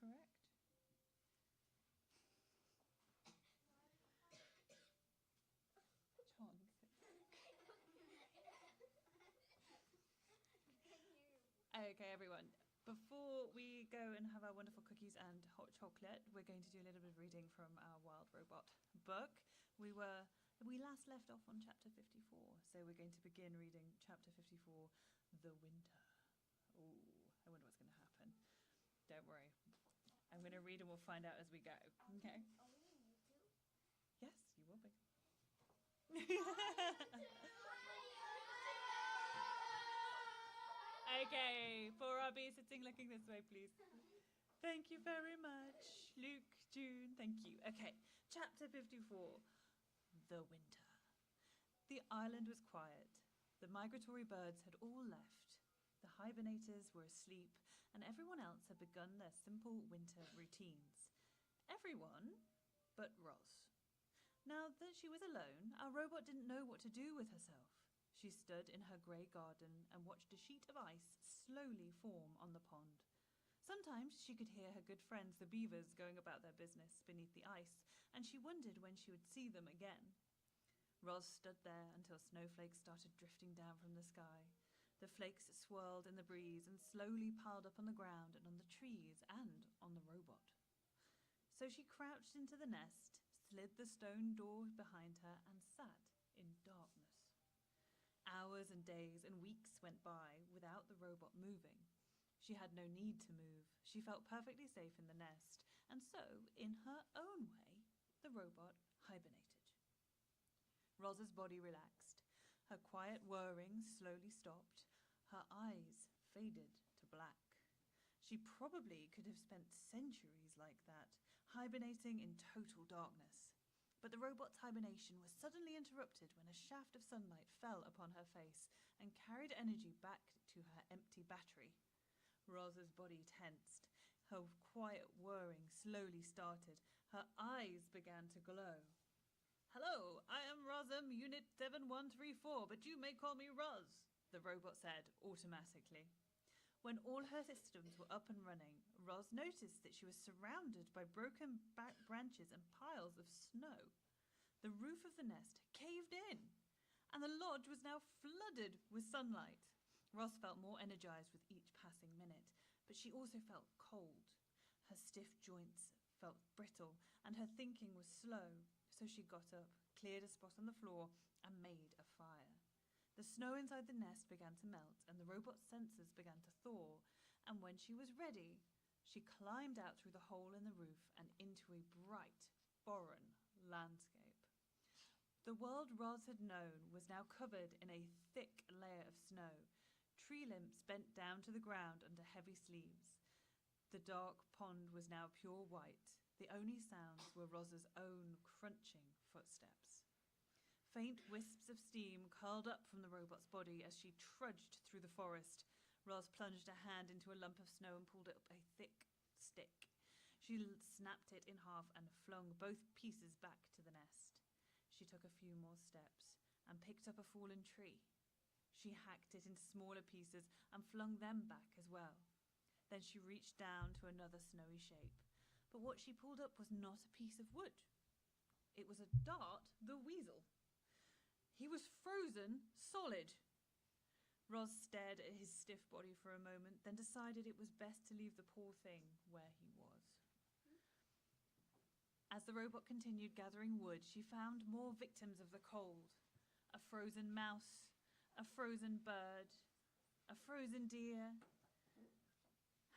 correct? John. Okay, everyone. Before we go and have our wonderful cookies and hot chocolate, we're going to do a little bit of reading from our Wild Robot book. We last left off on chapter 54, so we're going to begin reading chapter 54, The Winter. Oh, I wonder what's going to happen. Don't worry. I'm going to read and we'll find out as we go. Okay? Are we on YouTube? Yes, you will be. Okay, 4RB sitting looking this way, please. Thank you very much. Luke, June, thank you. Okay, chapter 54, The Winter. The island was quiet. The migratory birds had all left. The hibernators were asleep, and everyone else had begun their simple winter routines. Everyone but Roz. Now that she was alone, our robot didn't know what to do with herself. She stood in her grey garden and watched a sheet of ice slowly form on the pond. Sometimes she could hear her good friends, the beavers, going about their business beneath the ice, and she wondered when she would see them again. Roz stood there until snowflakes started drifting down from the sky. The flakes swirled in the breeze and slowly piled up on the ground and on the trees and on the robot. So she crouched into the nest, slid the stone door behind her, and sat in darkness. Hours and days and weeks went by without the robot moving. She had no need to move. She felt perfectly safe in the nest, and so, in her own way, the robot hibernated. Roz's body relaxed. Her quiet whirring slowly stopped. Her eyes faded to black. She probably could have spent centuries like that, hibernating in total darkness. But the robot's hibernation was suddenly interrupted when a shaft of sunlight fell upon her face and carried energy back to her empty battery. Roz's body tensed. Her quiet whirring slowly started. Her eyes began to glow. "Hello, I am Rosum, Unit 7134, but you may call me Roz," the robot said automatically. When all her systems were up and running, Roz noticed that she was surrounded by broken branches and piles of snow. The roof of the nest caved in, and the lodge was now flooded with sunlight. Roz felt more energized with each passing minute, but she also felt cold. Her stiff joints felt brittle, and her thinking was slow, so she got up, cleared a spot on the floor, and made a fire. The snow inside the nest began to melt, and the robot's sensors began to thaw, and when she was ready, she climbed out through the hole in the roof and into a bright, foreign landscape. The world Roz had known was now covered in a thick layer of snow. Tree limbs bent down to the ground under heavy sleeves. The dark pond was now pure white. The only sounds were Roz's own crunching footsteps. Faint wisps of steam curled up from the robot's body as she trudged through the forest. Roz plunged a hand into a lump of snow and pulled up a thick stick. She snapped it in half and flung both pieces back to the nest. She took a few more steps and picked up a fallen tree. She hacked it into smaller pieces and flung them back as well. Then she reached down to another snowy shape. But what she pulled up was not a piece of wood. It was a Dart the weasel. He was frozen solid. Roz stared at his stiff body for a moment, then decided it was best to leave the poor thing where he was. As the robot continued gathering wood, she found more victims of the cold. A frozen mouse, a frozen bird, a frozen deer.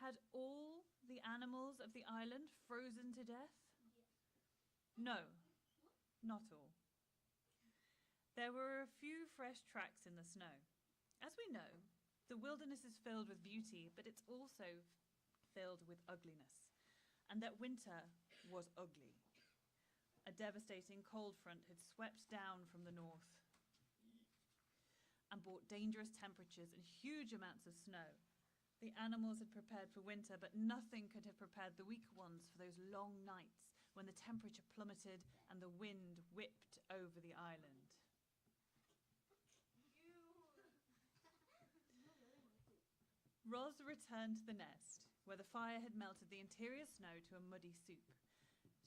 Had all the animals of the island frozen to death? No, not all. There were a few fresh tracks in the snow. As we know, the wilderness is filled with beauty, but it's also filled with ugliness. And that winter was ugly. A devastating cold front had swept down from the north and brought dangerous temperatures and huge amounts of snow. The animals had prepared for winter, but nothing could have prepared the weak ones for those long nights when the temperature plummeted and the wind whipped over the island. Roz returned to the nest. where the fire had melted the interior snow to a muddy soup.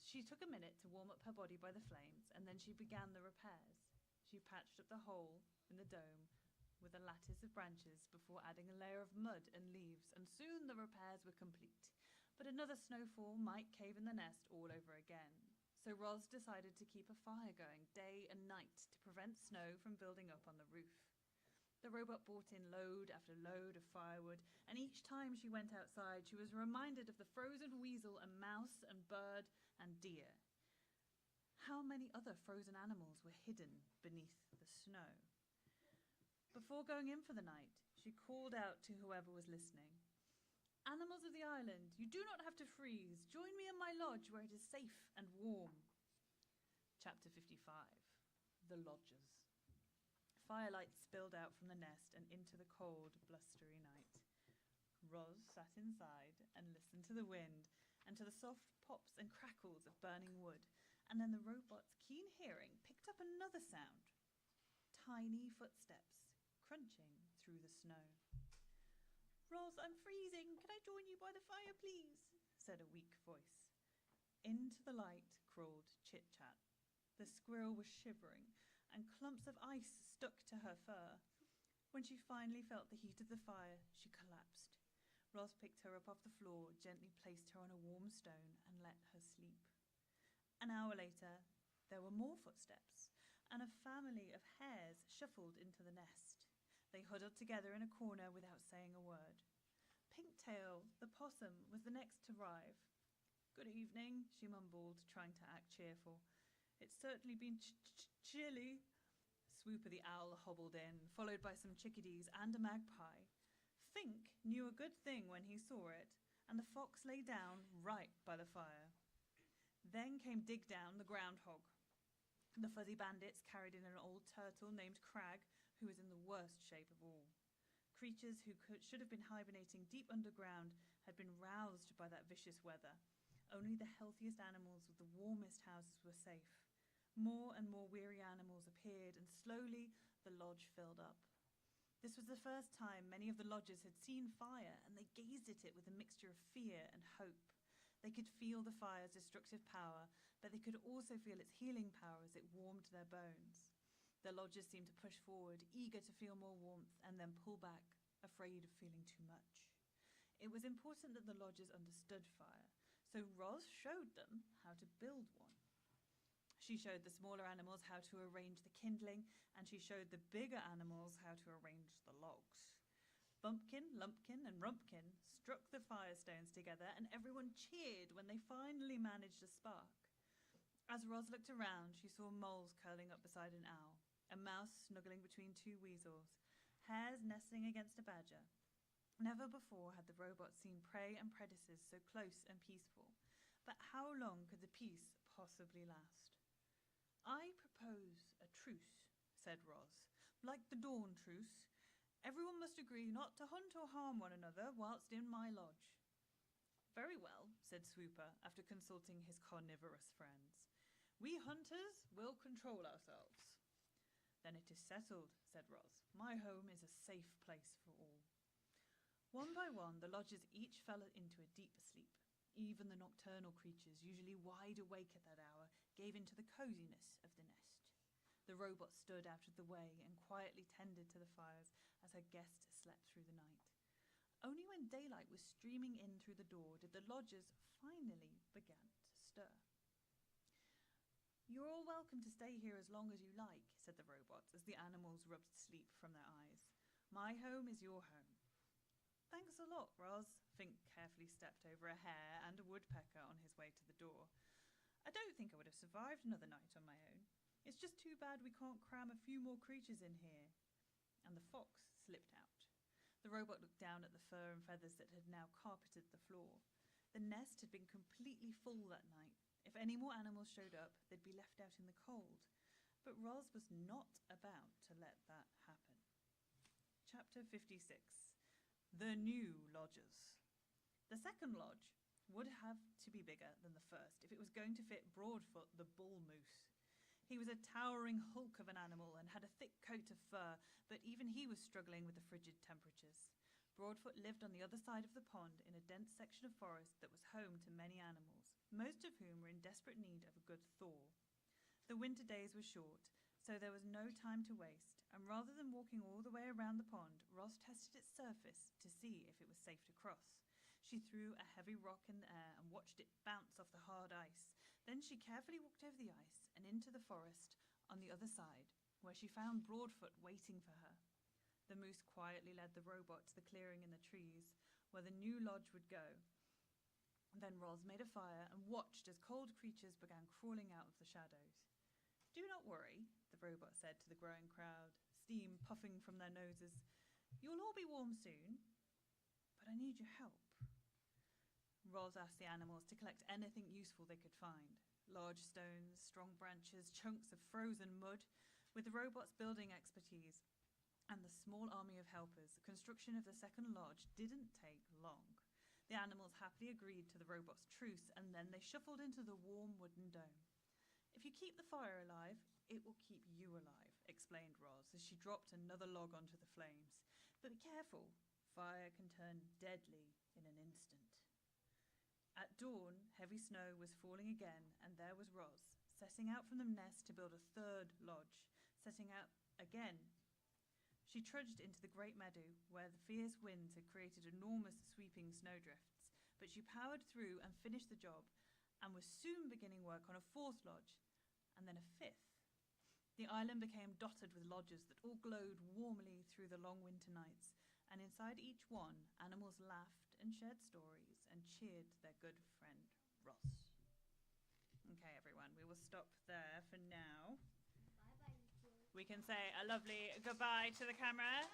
She took a minute to warm up her body by the flames, and then she began the repairs. She patched up the hole in the dome with a lattice of branches before adding a layer of mud and leaves, and soon the repairs were complete. But another snowfall might cave in the nest all over again. So Roz decided to keep a fire going day and night to prevent snow from building up on the roof. The robot brought in load after load of firewood, and each time she went outside, she was reminded of the frozen weasel and mouse and bird and deer. How many other frozen animals were hidden beneath the snow? Before going in for the night, she called out to whoever was listening. "Animals of the island, you do not have to freeze. Join me in my lodge where it is safe and warm." Chapter 55. The Lodges. Firelight spilled out from the nest and into the cold, blustery night. Roz sat inside and listened to the wind and to the soft pops and crackles of burning wood, and then the robot's keen hearing picked up another sound. Tiny footsteps crunching through the snow. "Roz, I'm freezing. Can I join you by the fire, please?" said a weak voice. Into the light crawled Chit-Chat. The squirrel was shivering, and clumps of ice stuck to her fur. When she finally felt the heat of the fire, she collapsed. Roz picked her up off the floor, gently placed her on a warm stone, and let her sleep. An hour later, there were more footsteps, and a family of hares shuffled into the nest. They huddled together in a corner without saying a word. Pinktail, the possum, was the next to arrive. "Good evening," she mumbled, trying to act cheerful. "It's certainly been chilly." Swooper the owl hobbled in, followed by some chickadees and a magpie. Fink knew a good thing when he saw it, and the fox lay down right by the fire. Then came Dig Down, the groundhog. The fuzzy bandits carried in an old turtle named Crag, who was in the worst shape of all. Creatures who should have been hibernating deep underground had been roused by that vicious weather. Only the healthiest animals with the warmest houses were safe. More and more weary animals appeared, and slowly the lodge filled up. This was the first time many of the lodgers had seen fire, and they gazed at it with a mixture of fear and hope. They could feel the fire's destructive power, but they could also feel its healing power as it warmed their bones. The lodgers seemed to push forward, eager to feel more warmth, and then pull back, afraid of feeling too much. It was important that the lodgers understood fire, so Roz showed them how to build one. She showed the smaller animals how to arrange the kindling, and she showed the bigger animals how to arrange the logs. Bumpkin, Lumpkin, and Rumpkin struck the firestones together, and everyone cheered when they finally managed a spark. As Roz looked around, she saw moles curling up beside an owl, a mouse snuggling between two weasels, hares nesting against a badger. Never before had the robot seen prey and predators so close and peaceful. But how long could the peace possibly last? "I propose a truce," said Roz, "like the dawn truce. Everyone must agree not to hunt or harm one another whilst in my lodge." "Very well," said Swooper, after consulting his carnivorous friends. "We hunters will control ourselves." "Then it is settled," said Roz. "My home is a safe place for all." One by one, the lodgers each fell into a deep sleep. Even the nocturnal creatures, usually wide awake at that hour, gave into the coziness of the nest. The robot stood out of the way and quietly tended to the fires as her guests slept through the night. Only when daylight was streaming in through the door did the lodgers finally begin to stir. "You're all welcome to stay here as long as you like," said the robot as the animals rubbed sleep from their eyes. "My home is your home." "Thanks a lot, Roz." Fink carefully stepped over a hare and a woodpecker on his way to the door. "I don't think I would have survived another night on my own. It's just too bad we can't cram a few more creatures in here." And the fox slipped out. The robot looked down at the fur and feathers that had now carpeted the floor. The nest had been completely full that night. If any more animals showed up, they'd be left out in the cold. But Roz was not about to let that happen. Chapter 56. The New Lodgers. The second lodge would have to be bigger than the first if it was going to fit Broadfoot the bull moose. He was a towering hulk of an animal and had a thick coat of fur, but even he was struggling with the frigid temperatures. Broadfoot lived on the other side of the pond in a dense section of forest that was home to many animals, most of whom were in desperate need of a good thaw. The winter days were short, so there was no time to waste, and rather than walking all the way around the pond, Ros tested its surface to see if it was safe to cross. She threw a heavy rock in the air and watched it bounce off the hard ice. Then she carefully walked over the ice and into the forest on the other side, where she found Broadfoot waiting for her. The moose quietly led the robot to the clearing in the trees, where the new lodge would go. Then Ros made a fire and watched as cold creatures began crawling out of the shadows. "Do not worry," the robot said to the growing crowd, steam puffing from their noses. "You'll all be warm soon, but I need your help." Ros asked the animals to collect anything useful they could find. Large stones, strong branches, chunks of frozen mud. With the robot's building expertise and the small army of helpers, the construction of the second lodge didn't take long. The animals happily agreed to the robot's truce, and then they shuffled into the warm wooden dome. "If you keep the fire alive, it will keep you alive," explained Ros as she dropped another log onto the flames. "But be careful, fire can turn deadly in an instant." At dawn, heavy snow was falling again, and there was Ros, setting out from the nest to build a third lodge, setting out again. She trudged into the great meadow, where the fierce winds had created enormous sweeping snowdrifts, but she powered through and finished the job, and was soon beginning work on a fourth lodge, and then a fifth. The island became dotted with lodges that all glowed warmly through the long winter nights, and inside each one, animals laughed and shared stories and cheered their good friend Ros. Okay, everyone, we will stop there for now. Bye-bye, Lucy. We can say a lovely goodbye to the camera.